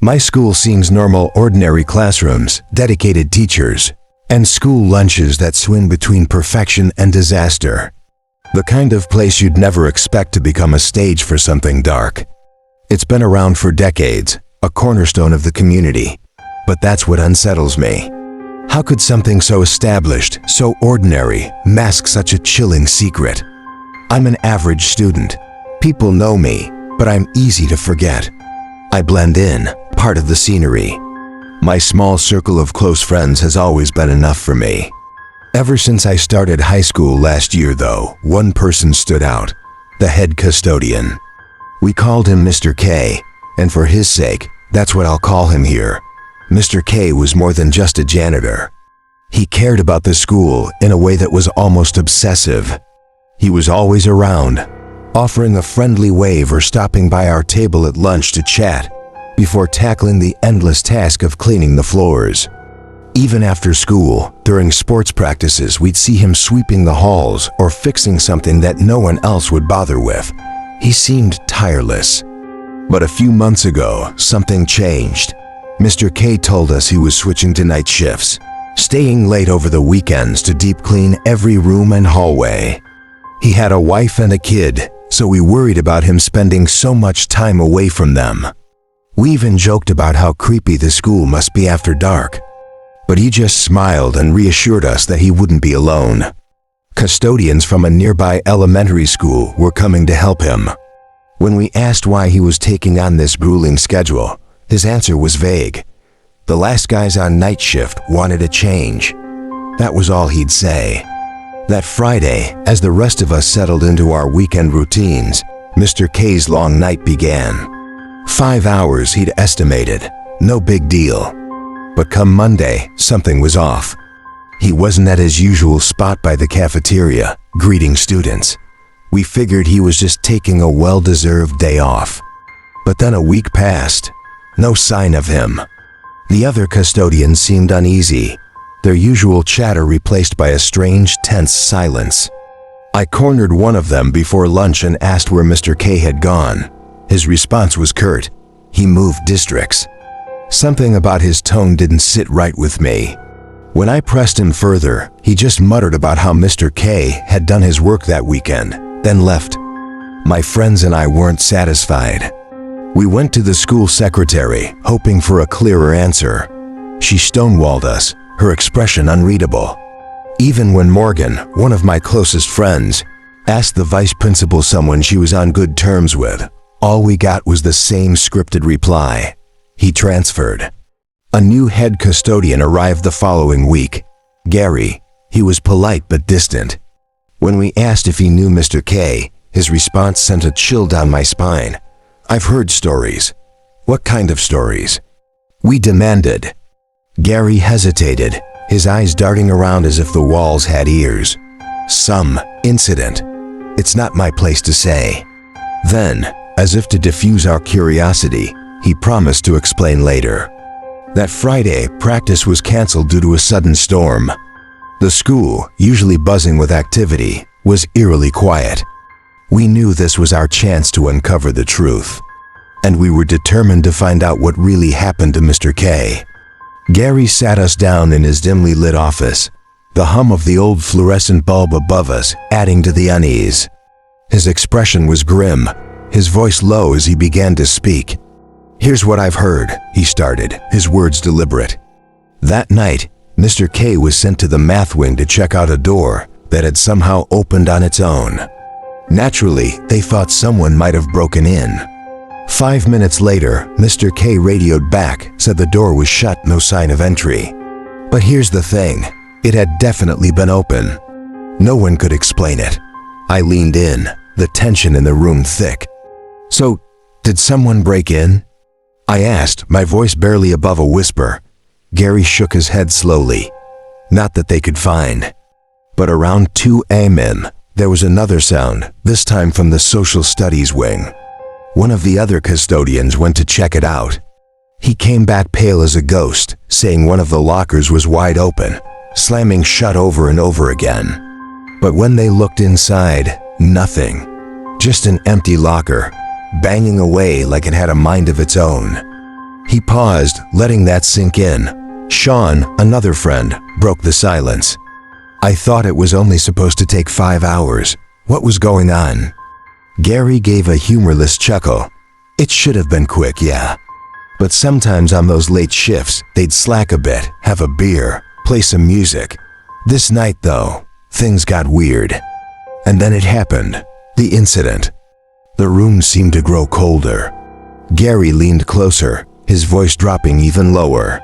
My school seems normal, ordinary classrooms, dedicated teachers, and school lunches that swing between perfection and disaster. The kind of place you'd never expect to become a stage for something dark. It's been around for decades, a cornerstone of the community. But that's what unsettles me. How could something so established, so ordinary, mask such a chilling secret? I'm an average student. People know me, but I'm easy to forget. I blend in, part of the scenery. My small circle of close friends has always been enough for me. Ever since I started high school last year, though, one person stood out, the head custodian. We called him Mr. K, and for his sake, that's what I'll call him here. Mr. K was more than just a janitor. He cared about the school in a way that was almost obsessive. He was always around, offering a friendly wave or stopping by our table at lunch to chat, before tackling the endless task of cleaning the floors. Even after school, during sports practices, we'd see him sweeping the halls or fixing something that no one else would bother with. He seemed tireless. But a few months ago, something changed. Mr. K told us he was switching to night shifts, staying late over the weekends to deep clean every room and hallway. He had a wife and a kid, so we worried about him spending so much time away from them. We even joked about how creepy the school must be after dark. But he just smiled and reassured us that he wouldn't be alone. Custodians from a nearby elementary school were coming to help him. When we asked why he was taking on this grueling schedule, his answer was vague. The last guys on night shift wanted a change. That was all he'd say. That Friday, as the rest of us settled into our weekend routines, Mr. K's long night began. 5 hours he'd estimated, no big deal. But come Monday, something was off. He wasn't at his usual spot by the cafeteria, greeting students. We figured he was just taking a well-deserved day off. But then a week passed. No sign of him. The other custodians seemed uneasy, their usual chatter replaced by a strange, tense silence. I cornered one of them before lunch and asked where Mr. K had gone. His response was curt. He moved districts. Something about his tone didn't sit right with me. When I pressed him further, he just muttered about how Mr. K had done his work that weekend, then left. My friends and I weren't satisfied. We went to the school secretary, hoping for a clearer answer. She stonewalled us, her expression unreadable. Even when Morgan, one of my closest friends, asked the vice principal, someone she was on good terms with, all we got was the same scripted reply. He transferred. A new head custodian arrived the following week. Gary. He was polite but distant. When we asked if he knew Mr. K, his response sent a chill down my spine. I've heard stories. What kind of stories? We demanded. Gary hesitated, his eyes darting around as if the walls had ears. Some incident. It's not my place to say. Then, as if to diffuse our curiosity, he promised to explain later. That Friday, practice was canceled due to a sudden storm. The school, usually buzzing with activity, was eerily quiet. We knew this was our chance to uncover the truth. And we were determined to find out what really happened to Mr. K. Gary sat us down in his dimly lit office, the hum of the old fluorescent bulb above us adding to the unease. His expression was grim, his voice low as he began to speak. Here's what I've heard, he started, his words deliberate. That night, Mr. K was sent to the math wing to check out a door that had somehow opened on its own. Naturally, they thought someone might have broken in. 5 minutes later, Mr. K radioed back, said the door was shut, no sign of entry. But here's the thing, it had definitely been open. No one could explain it. I leaned in, the tension in the room thick. So, did someone break in? I asked, my voice barely above a whisper. Gary shook his head slowly. Not that they could find. But around 2 a.m., there was another sound, this time from the social studies wing. One of the other custodians went to check it out. He came back pale as a ghost, saying one of the lockers was wide open, slamming shut over and over again. But when they looked inside, nothing. Just an empty locker, banging away like it had a mind of its own. He paused, letting that sink in. Sean, another friend, broke the silence. I thought it was only supposed to take 5 hours. What was going on? Gary gave a humorless chuckle. It should have been quick, yeah. But sometimes on those late shifts, they'd slack a bit, have a beer, play some music. This night, though, things got weird. And then it happened. The incident. The room seemed to grow colder. Gary leaned closer, his voice dropping even lower.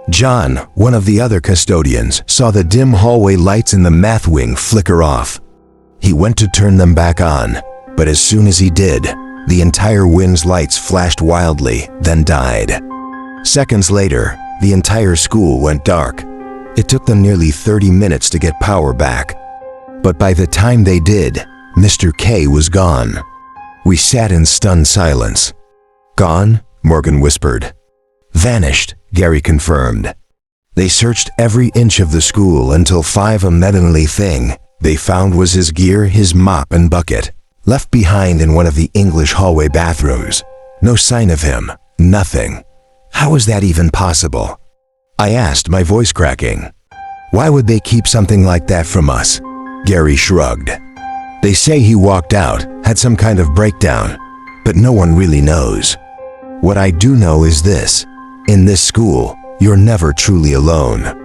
John, one of the other custodians, saw the dim hallway lights in the math wing flicker off. He went to turn them back on, but as soon as he did, the entire wing's lights flashed wildly, then died. Seconds later, the entire school went dark. It took them nearly 30 minutes to get power back. But by the time they did, Mr. K was gone. We sat in stunned silence. Gone? Morgan whispered. Vanished, Gary confirmed. They searched every inch of the school until amazingly thing they found was his gear, his mop and bucket, left behind in one of the English hallway bathrooms. No sign of him, nothing. How was that even possible? I asked, my voice cracking. Why would they keep something like that from us? Gary shrugged. They say he walked out, had some kind of breakdown, but no one really knows. What I do know is this. In this school, you're never truly alone.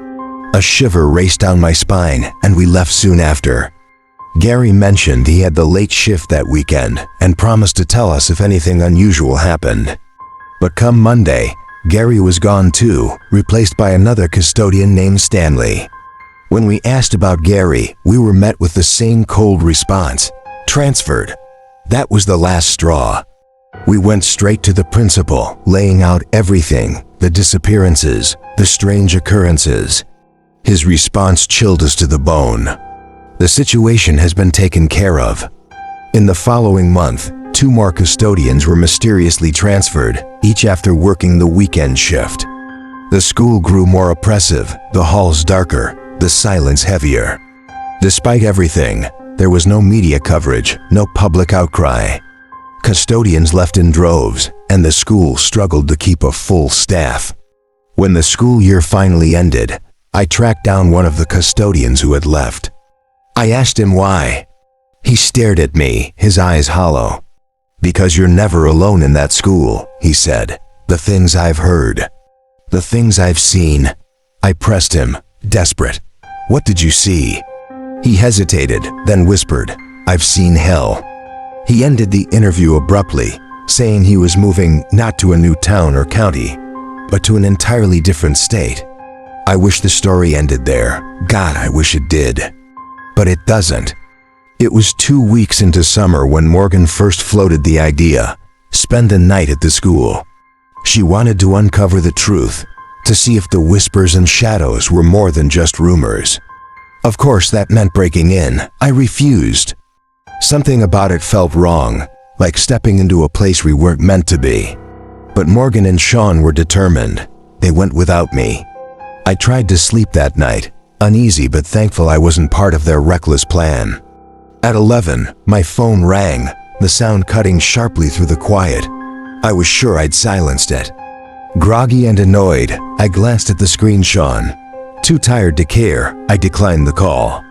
A shiver raced down my spine, and we left soon after. Gary mentioned he had the late shift that weekend and promised to tell us if anything unusual happened. But come Monday, Gary was gone too, replaced by another custodian named Stanley. When we asked about Gary, we were met with the same cold response. Transferred. That was the last straw. We went straight to the principal, laying out everything, the disappearances, the strange occurrences. His response chilled us to the bone. The situation has been taken care of. In the following month, 2 more custodians were mysteriously transferred, each after working the weekend shift. The school grew more oppressive, the halls darker, the silence heavier. Despite everything, there was no media coverage, no public outcry. Custodians left in droves, and the school struggled to keep a full staff. When the school year finally ended, I tracked down one of the custodians who had left. I asked him why. He stared at me, his eyes hollow. Because you're never alone in that school, he said. The things I've heard. The things I've seen. I pressed him, desperate. What did you see? He hesitated, then whispered, I've seen hell. He ended the interview abruptly, saying he was moving not to a new town or county, but to an entirely different state. I wish the story ended there. God, I wish it did. But it doesn't. It was 2 weeks into summer when Morgan first floated the idea, spend a night at the school. She wanted to uncover the truth, to see if the whispers and shadows were more than just rumors. Of course, that meant breaking in. I refused. Something about it felt wrong, like stepping into a place we weren't meant to be. But Morgan and Sean were determined. They went without me. I tried to sleep that night, uneasy but thankful I wasn't part of their reckless plan. At 11, my phone rang, the sound cutting sharply through the quiet. I was sure I'd silenced it. Groggy and annoyed, I glanced at the screen. Sean. Too tired to care, I declined the call.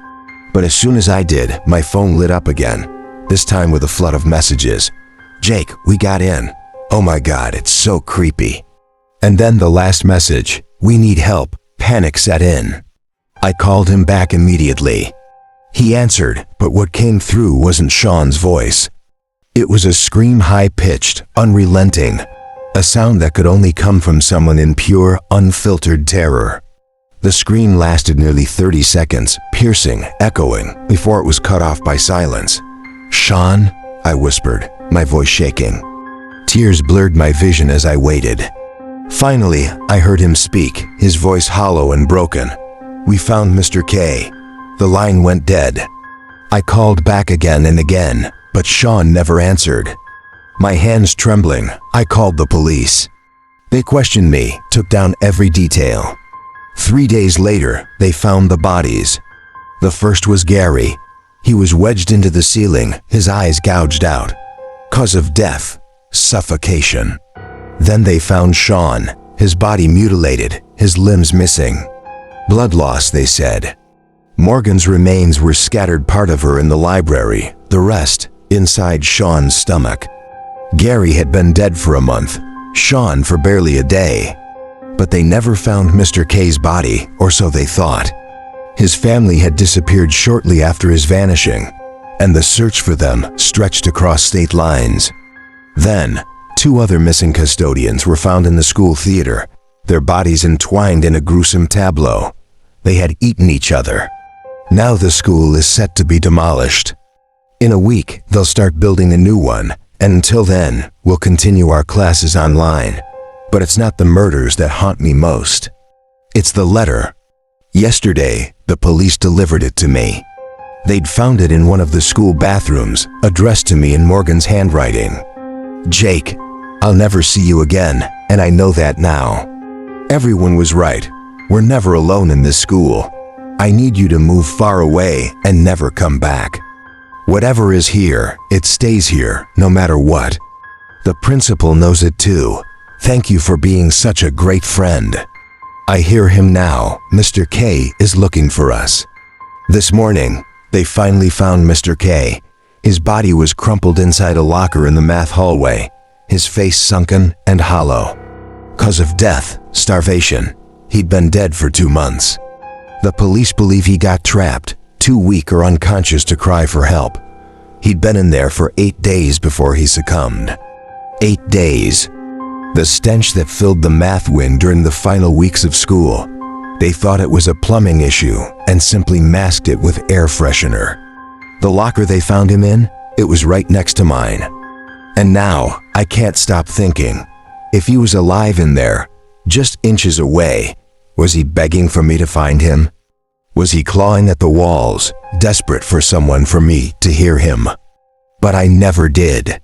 But as soon as I did, my phone lit up again, this time with a flood of messages. Jake, we got in. Oh my God, it's so creepy. And then the last message, we need help. Panic set in. I called him back immediately. He answered, but what came through wasn't Sean's voice. It was a scream, high-pitched, unrelenting, a sound that could only come from someone in pure, unfiltered terror. The scream lasted nearly 30 seconds, piercing, echoing, before it was cut off by silence. Sean, I whispered, my voice shaking. Tears blurred my vision as I waited. Finally, I heard him speak, his voice hollow and broken. We found Mr. K. The line went dead. I called back again and again, but Sean never answered. My hands trembling, I called the police. They questioned me, took down every detail. 3 days later, they found the bodies. The first was Gary. He was wedged into the ceiling, his eyes gouged out. Cause of death, suffocation. Then they found Sean, his body mutilated, his limbs missing. Blood loss, they said. Morgan's remains were scattered, part of her in the library, the rest inside Sean's stomach. Gary had been dead for a month, Sean for barely a day. But they never found Mr. K's body, or so they thought. His family had disappeared shortly after his vanishing, and the search for them stretched across state lines. Then, 2 other missing custodians were found in the school theater, their bodies entwined in a gruesome tableau. They had eaten each other. Now the school is set to be demolished. In a week, they'll start building a new one, and until then, we'll continue our classes online. But it's not the murders that haunt me most. It's the letter. Yesterday, the police delivered it to me. They'd found it in one of the school bathrooms, addressed to me in Morgan's handwriting. Jake, I'll never see you again, and I know that now. Everyone was right. We're never alone in this school. I need you to move far away and never come back. Whatever is here, it stays here, no matter what. The principal knows it too. Thank you for being such a great friend. I hear him now. Mr. K is looking for us. This morning, they finally found Mr. K. His body was crumpled inside a locker in the math hallway, his face sunken and hollow. Cause of death, starvation. He'd been dead for 2 months. The police believe he got trapped, too weak or unconscious to cry for help. He'd been in there for 8 days before he succumbed. 8 days. The stench that filled the math wing during the final weeks of school. They thought it was a plumbing issue and simply masked it with air freshener. The locker they found him in, it was right next to mine. And now, I can't stop thinking, if he was alive in there, just inches away, was he begging for me to find him? Was he clawing at the walls, desperate for someone for me to hear him? But I never did.